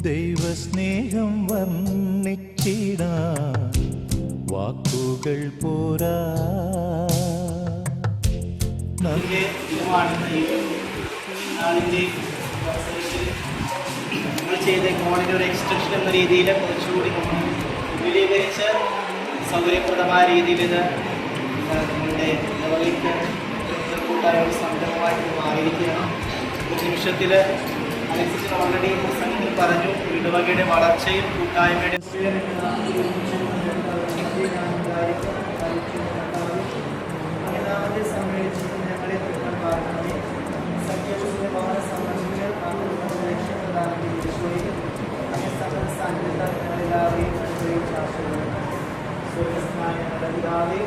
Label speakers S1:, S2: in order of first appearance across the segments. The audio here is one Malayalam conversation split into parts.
S1: ദൈവസ്നേഹം വർണ്ണിച്ചിടാൻ വാക്കുകൾ പോരാ.
S2: നമ്മൾ ചെയ്ത കോണിൻ്റെ ഒരു എക്സ്റ്റൻഷൻ എന്ന രീതിയിൽ കുറച്ചുകൂടി വിപുലീകരിച്ച് സൗകര്യപ്രദമായ രീതിയിൽ ഇത് നമ്മളുടെ ഇടവകയ്ക്ക് കൂട്ടായ ഒരു സംരംഭമായിട്ട് മാറിയിരിക്കുകയാണ്. ഒരു നിമിഷത്തിൽ അലക്സിച്ച് ഓൾറെഡി പ്രസംഗത്തിൽ പറഞ്ഞു, ഇടവകയുടെ വളർച്ചയും കൂട്ടായ്മയുടെ സമ്മേളിച്ച് ഞങ്ങളെ പാർക്കണമേ. സത്യത്തിന്റെ ഭവന സംബന്ധികൾ ലക്ഷ്യപ്രധാനം സകല സാധ്യത ഞങ്ങളെല്ലാവരെയും അനുഗ്രഹിച്ച് ആശ്രയിക്കുന്നു. സ്വർഗസ്നായ ഞങ്ങളുടെ പിതാവേ,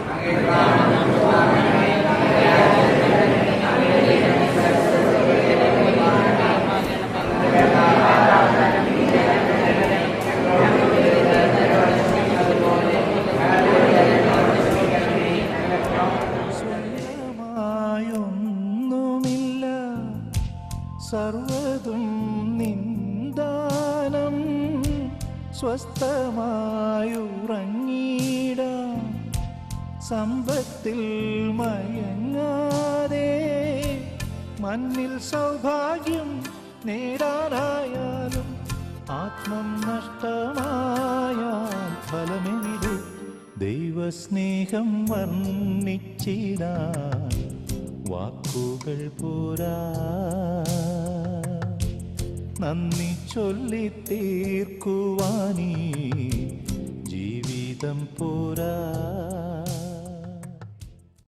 S1: സ്വന്തമായൊന്നുമില്ല, സർവ്വതും നിന്ദാനം. സ്വസ്ഥമായുറങ്ങിടാം, സമ്പത്തിൽ മയങ്ങാതെ. മണ്ണിൽ സൗഭാഗ്യം നേടാനായാലും ആത്മം നഷ്ടമായാൽ ഫലമെവിടെ? ദൈവസ്നേഹം വർണ്ണിച്ചിടാൻ വാക്കുകൾ പോരാ. നന്ദി ചൊല്ലിത്തീർക്കുവാനീ ജീവിതം പോരാ.